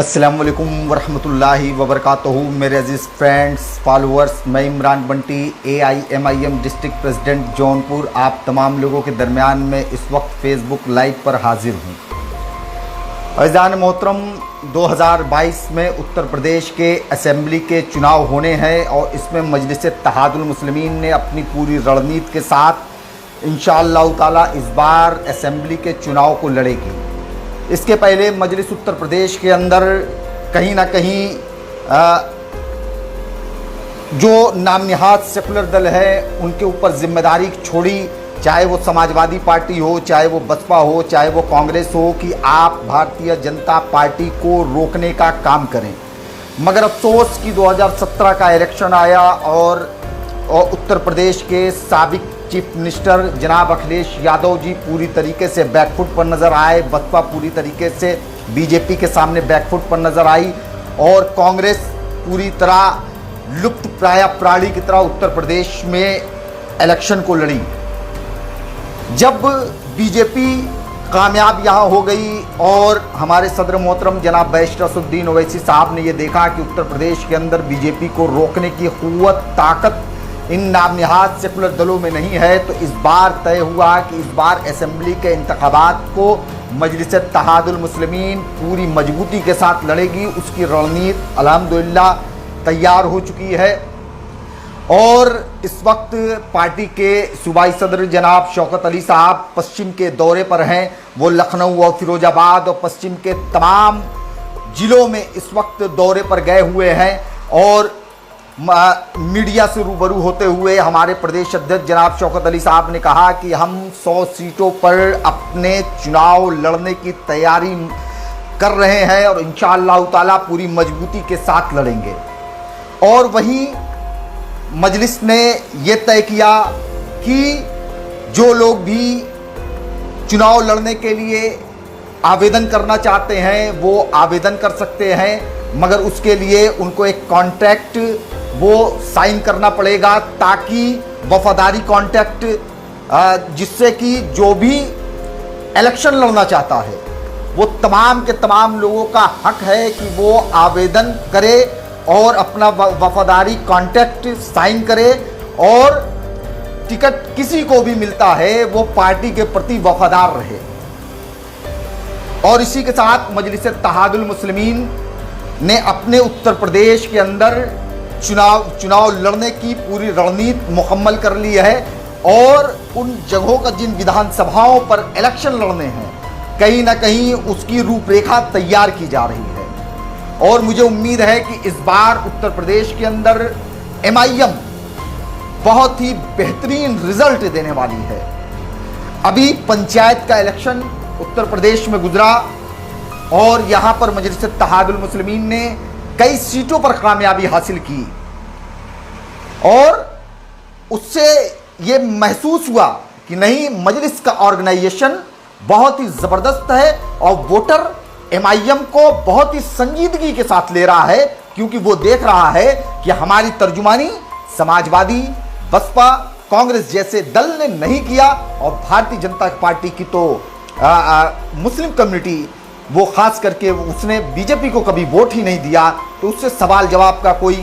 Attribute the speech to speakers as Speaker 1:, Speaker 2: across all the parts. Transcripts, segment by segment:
Speaker 1: अस्सलाम वालेकुम वरहमतुल्लाहि वबरकातुहू। मेरे अजीज़ फ्रेंड्स फॉलोअर्स, मैं Imran Bunty AIMIM district president Jaunpur आप तमाम लोगों के दरमियान में इस वक्त फेसबुक लाइव पर हाजिर हूँ। अज़ीज़ान मोहतरम, 2022 में उत्तर प्रदेश के असेंबली के चुनाव होने हैं और इसमें मजलिस इत्तेहादुल मुस्लिमीन ने अपनी पूरी रणनीति के साथ इंशाअल्लाह ताला इस बार असेंबली के चुनाव को लड़ेगी। इसके पहले मजलिस उत्तर प्रदेश के अंदर कहीं ना कहीं जो नाम निहाद सेकुलर दल है उनके ऊपर जिम्मेदारी छोड़ी, चाहे वो समाजवादी पार्टी हो, चाहे वो बसपा हो, चाहे वो कांग्रेस हो, कि आप भारतीय जनता पार्टी को रोकने का काम करें। मगर अफसोस कि 2017 का इलेक्शन आया और उत्तर प्रदेश के साबिक चीफ मिनिस्टर जनाब अखिलेश यादव जी पूरी तरीके से बैकफुट पर नज़र आए, बसपा पूरी तरीके से बीजेपी के सामने बैकफुट पर नज़र आई और कांग्रेस पूरी तरह लुप्त प्राय प्राणी की तरह उत्तर प्रदेश में इलेक्शन को लड़ी। जब बीजेपी कामयाब यहाँ हो गई और हमारे सदर मोहतरम जनाब बैरिस्टर असदुद्दीन ओवैसी साहब ने ये देखा कि उत्तर प्रदेश के अंदर बीजेपी को रोकने की क़ुव्वत ताकत इन नाम निहाद सेकुलर दलों में नहीं है, तो इस बार तय हुआ कि इस बार असेंबली के इंतखाबात को मजलिस इत्तेहादुल मुस्लिमीन पूरी मजबूती के साथ लड़ेगी। उसकी रणनीति अल्हम्दुलिल्लाह तैयार हो चुकी है और इस वक्त पार्टी के सूबाई सदर जनाब शौकत अली साहब पश्चिम के दौरे पर हैं। वो लखनऊ और फिरोजाबाद और पश्चिम के तमाम ज़िलों में इस वक्त दौरे पर गए हुए हैं और मीडिया से रूबरू होते हुए हमारे प्रदेश अध्यक्ष जनाब शौकत अली साहब ने कहा कि हम 100 सीटों पर अपने चुनाव लड़ने की तैयारी कर रहे हैं और इंशाअल्लाह ताला पूरी मजबूती के साथ लड़ेंगे। और वहीं मजलिस ने यह तय किया कि जो लोग भी चुनाव लड़ने के लिए आवेदन करना चाहते हैं वो आवेदन कर सकते हैं, मगर उसके लिए उनको एक कॉन्ट्रैक्ट वो साइन करना पड़ेगा, ताकि वफादारी कॉन्ट्रैक्ट, जिससे कि जो भी इलेक्शन लड़ना चाहता है वो तमाम के तमाम लोगों का हक है कि वो आवेदन करे और अपना वफादारी कॉन्ट्रैक्ट साइन करे और टिकट किसी को भी मिलता है वो पार्टी के प्रति वफादार रहे। और इसी के साथ मजलिस इत्तेहादुल मुस्लिमीन ने अपने उत्तर प्रदेश के अंदर चुनाव लड़ने की पूरी रणनीति मुकम्मल कर ली है और उन जगहों का जिन विधानसभाओं पर इलेक्शन लड़ने हैं कहीं ना कहीं उसकी रूपरेखा तैयार की जा रही है। और मुझे उम्मीद है कि इस बार उत्तर प्रदेश के अंदर MIM बहुत ही बेहतरीन रिजल्ट देने वाली है। अभी पंचायत का इलेक्शन उत्तर प्रदेश में गुजरा और यहाँ पर मजलिस इत्तेहादुल मुस्लिमीन ने कई सीटों पर कामयाबी हासिल की और उससे ये महसूस हुआ कि नहीं, मजलिस का ऑर्गेनाइजेशन बहुत ही ज़बरदस्त है और वोटर MIM को बहुत ही संजीदगी के साथ ले रहा है, क्योंकि वो देख रहा है कि हमारी तर्जुमानी समाजवादी, बसपा, कांग्रेस जैसे दल ने नहीं किया और भारतीय जनता पार्टी की तो मुस्लिम कम्युनिटी वो खास करके उसने बीजेपी को कभी वोट ही नहीं दिया, तो उससे सवाल जवाब का कोई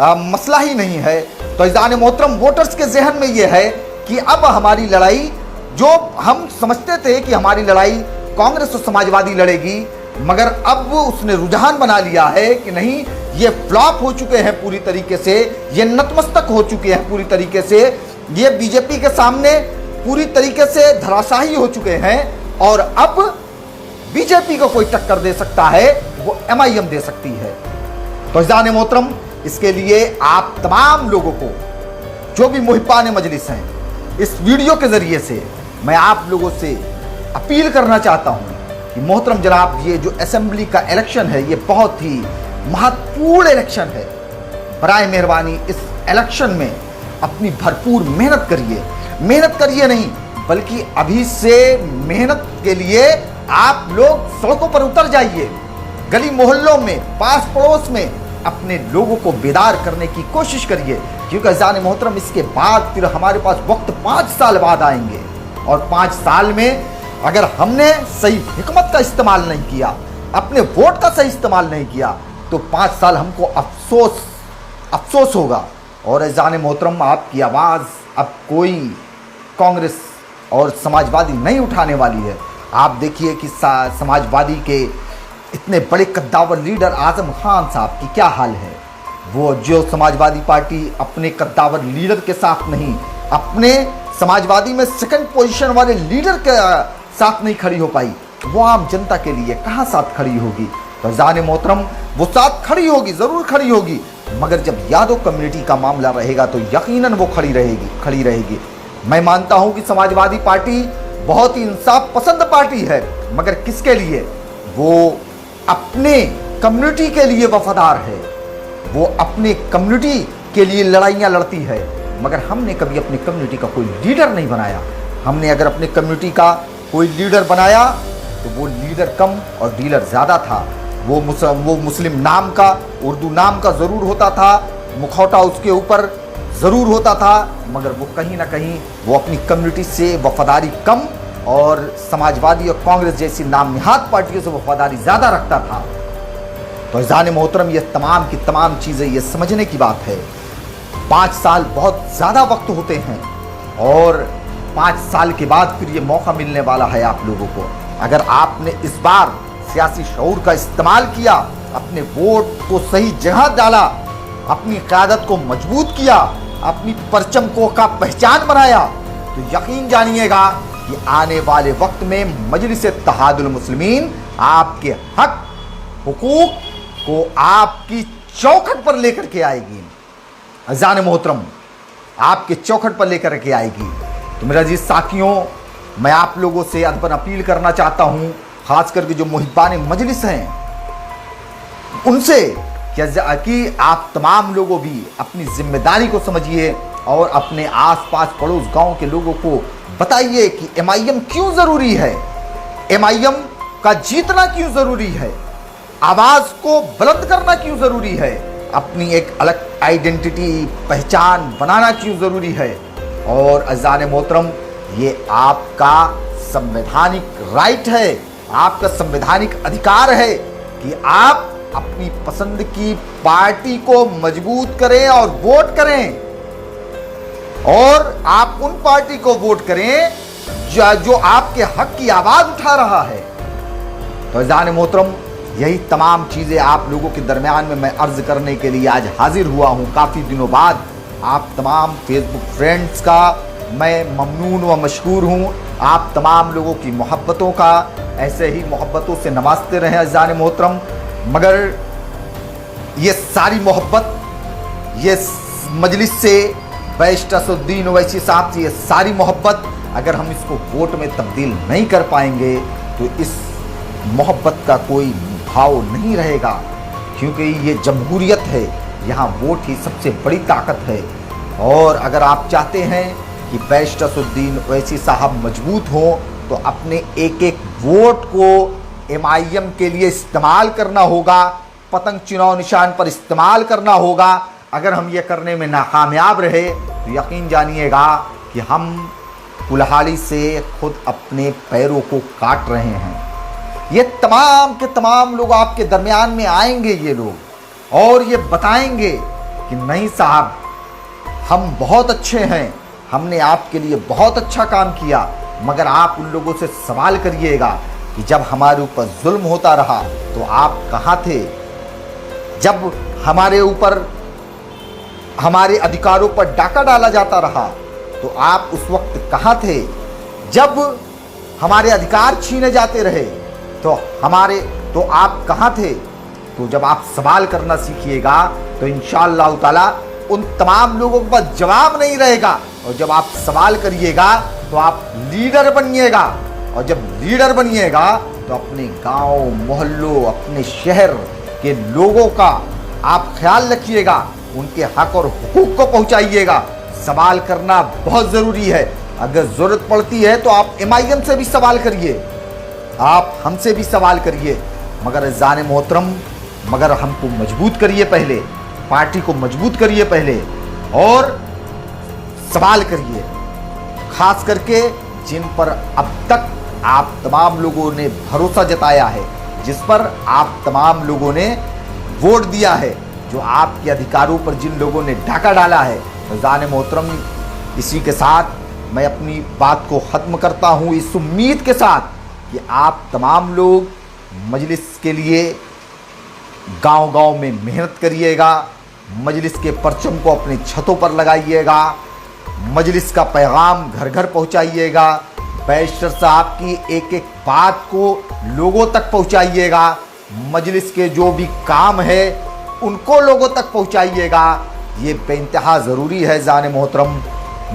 Speaker 1: मसला ही नहीं है। तो इज़ान मोहतरम, वोटर्स के जहन में ये है कि अब हमारी लड़ाई, जो हम समझते थे कि हमारी लड़ाई कांग्रेस और समाजवादी लड़ेगी, मगर अब उसने रुझान बना लिया है कि नहीं, ये फ्लॉप हो चुके हैं पूरी तरीके से, ये नतमस्तक हो चुके हैं पूरी तरीके से, ये बीजेपी के सामने पूरी तरीके से धराशायी हो चुके हैं और अब बीजेपी को कोई टक्कर दे सकता है वो MIM दे सकती है। तो इज़ान मोहतरम, इसके लिए आप तमाम लोगों को, जो भी मुहिब्बान मजलिस हैं, इस वीडियो के ज़रिए से मैं आप लोगों से अपील करना चाहता हूं कि मोहतरम जनाब, ये जो असेंबली का इलेक्शन है ये बहुत ही महत्वपूर्ण इलेक्शन है। बराए मेहरबानी इस इलेक्शन में अपनी भरपूर मेहनत करिए। मेहनत करिए नहीं, बल्कि अभी से मेहनत के लिए आप लोग सड़कों पर उतर जाइए, गली मोहल्लों में, पास पड़ोस में अपने लोगों को बेदार करने की कोशिश करिए, क्योंकि अज़ान मोहतरम इसके बाद फिर हमारे पास वक्त 5 साल बाद आएंगे और 5 साल में अगर हमने सही हिकमत का इस्तेमाल नहीं किया, अपने वोट का सही इस्तेमाल नहीं किया तो 5 साल हमको अफसोस होगा। और अज़ान मोहतरम, आपकी आवाज़ अब कोई कांग्रेस और समाजवादी नहीं उठाने वाली है। आप देखिए कि समाजवादी के इतने बड़े कद्दावर लीडर आज़म खान साहब की क्या हाल है। वो जो समाजवादी पार्टी अपने कद्दावर लीडर के साथ नहीं, अपने समाजवादी में सेकंड पोजीशन वाले लीडर के साथ नहीं खड़ी हो पाई, वो आम जनता के लिए कहाँ साथ खड़ी होगी। तो अज़ान मोहतरम, वो साथ खड़ी होगी, ज़रूर खड़ी होगी, मगर जब यादव कम्युनिटी का मामला रहेगा तो यकीनन वो खड़ी रहेगी। मैं मानता हूँ कि समाजवादी पार्टी बहुत ही इंसाफ पसंद पार्टी है, मगर किसके लिए? वो अपने कम्युनिटी के लिए वफादार है, वो अपने कम्युनिटी के लिए लड़ाइयाँ लड़ती है। मगर हमने कभी अपनी कम्युनिटी का कोई लीडर नहीं बनाया। हमने अगर अपने कम्युनिटी का कोई लीडर बनाया तो वो लीडर कम और डीलर ज़्यादा था। वो मुस्लिम नाम का, उर्दू नाम का ज़रूर होता था, मुखौटा उसके ऊपर ज़रूर होता था, मगर वो कहीं ना कहीं वो अपनी कम्युनिटी से वफादारी कम और समाजवादी और कांग्रेस जैसी नाम निहाद पार्टियों से वफादारी ज़्यादा रखता था। तो अज़ान मोहतरम, ये तमाम की तमाम चीज़ें ये समझने की बात है। 5 साल बहुत ज़्यादा वक्त होते हैं और 5 साल के बाद फिर ये मौका मिलने वाला है आप लोगों को। अगर आपने इस बार सियासी शऊर का इस्तेमाल किया, अपने वोट को सही जगह डाला, अपनी क़यादत को मजबूत किया, अपनी परचम को का पहचान बनाया, तो यकीन जानिएगा कि आने वाले वक्त में मजलिस इत्तेहादुल मुस्लिमीन आपके हक हुकूक को आपकी चौखट पर लेकर के आएगी। अज़ान मोहतरम, आपके चौखट पर लेकर के आएगी। तो मेरा अजीज साथियों, मैं आप लोगों से अदबन अपील करना चाहता हूँ, खास करके जो मुहिब्बान मजलिस हैं उनसे, कि आप तमाम लोगों भी अपनी जिम्मेदारी को समझिए और अपने आसपास पड़ोस गांव के लोगों को बताइए कि MIM क्यों ज़रूरी है, MIM का जीतना क्यों ज़रूरी है, आवाज़ को बुलंद करना क्यों ज़रूरी है, अपनी एक अलग आइडेंटिटी पहचान बनाना क्यों ज़रूरी है। और अज़ान मोहतरम, ये आपका संवैधानिक राइट है, आपका संवैधानिक अधिकार है कि आप अपनी पसंद की पार्टी को मजबूत करें और वोट करें, और आप उन पार्टी को वोट करें जो आपके हक की आवाज़ उठा रहा है। तो अज़ान मोहतरम, यही तमाम चीज़ें आप लोगों के दरमियान में मैं अर्ज़ करने के लिए आज हाजिर हुआ हूँ। काफ़ी दिनों बाद आप तमाम फेसबुक फ्रेंड्स का मैं ममनून व मशकूर हूँ। आप तमाम लोगों की मोहब्बतों का ऐसे ही मोहब्बतों से नवाजते रहें अज़ान मोहतरम। मगर ये सारी मोहब्बत, ये मजलिस से, बैरिस्टर असदुद्दीन ओवैसी साहब से ये सारी मोहब्बत, अगर हम इसको वोट में तब्दील नहीं कर पाएंगे तो इस मोहब्बत का कोई भाव नहीं रहेगा, क्योंकि ये जमहूरियत है, यहाँ वोट ही सबसे बड़ी ताकत है। और अगर आप चाहते हैं कि बैरिस्टर असदुद्दीन ओवैसी साहब मजबूत हों तो अपने एक एक वोट को MIM के लिए इस्तेमाल करना होगा, पतंग चुनाव निशान पर इस्तेमाल करना होगा। अगर हम ये करने में नाकामयाब रहे तो यकीन जानिएगा कि हम कुल्हाड़ी से खुद अपने पैरों को काट रहे हैं। ये तमाम के तमाम लोग आपके दरमियान में आएंगे, ये लोग, और ये बताएंगे कि नहीं साहब, हम बहुत अच्छे हैं, हमने आपके लिए बहुत अच्छा काम किया। मगर आप उन लोगों से सवाल करिएगा कि जब हमारे ऊपर जुल्म होता रहा तो आप कहाँ थे? जब हमारे ऊपर, हमारे अधिकारों पर डाका डाला जाता रहा तो आप उस वक्त कहाँ थे? जब हमारे अधिकार छीने जाते रहे तो आप कहाँ थे? तो जब आप सवाल करना सीखिएगा तो इंशाअल्लाह ताला उन तमाम लोगों के पास जवाब नहीं रहेगा, और जब आप सवाल करिएगा तो आप लीडर बनिएगा, और जब लीडर बनिएगा तो अपने गांव, मोहल्लों, अपने शहर के लोगों का आप ख्याल रखिएगा, उनके हक और हुकूक को पहुंचाइएगा। सवाल करना बहुत ज़रूरी है। अगर ज़रूरत पड़ती है तो आप MIM से भी सवाल करिए, आप हमसे भी सवाल करिए, मगर अज़ान मोहतरम, मगर हमको मजबूत करिए पहले, पार्टी को मजबूत करिए पहले, और सवाल करिए, खास करके जिन पर अब तक आप तमाम लोगों ने भरोसा जताया है, जिस पर आप तमाम लोगों ने वोट दिया है, जो आपके अधिकारों पर जिन लोगों ने डाका डाला है। फ़ैज़ान मोहतरम, इसी के साथ मैं अपनी बात को ख़त्म करता हूँ, इस उम्मीद के साथ कि आप तमाम लोग मजलिस के लिए गांव-गांव में मेहनत करिएगा, मजलिस के परचम को अपनी छतों पर लगाइएगा, मजलिस का पैगाम घर घर पहुंचाइएगा, बैरिस्टर साहब की एक एक बात को लोगों तक पहुंचाइएगा, मजलिस के जो भी काम है उनको लोगों तक पहुंचाइएगा। ये बेइंतहा ज़रूरी है ज़ाने मोहतरम।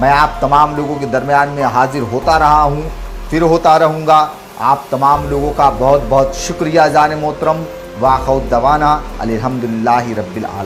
Speaker 1: मैं आप तमाम लोगों के दरमियान में हाजिर होता रहा हूँ, फिर होता रहूँगा। आप तमाम लोगों का बहुत बहुत शुक्रिया ज़ाने मोहतरम। वाखिर दवाना अल्हम्दुलिल्लाहि रब्बिल आलमीन।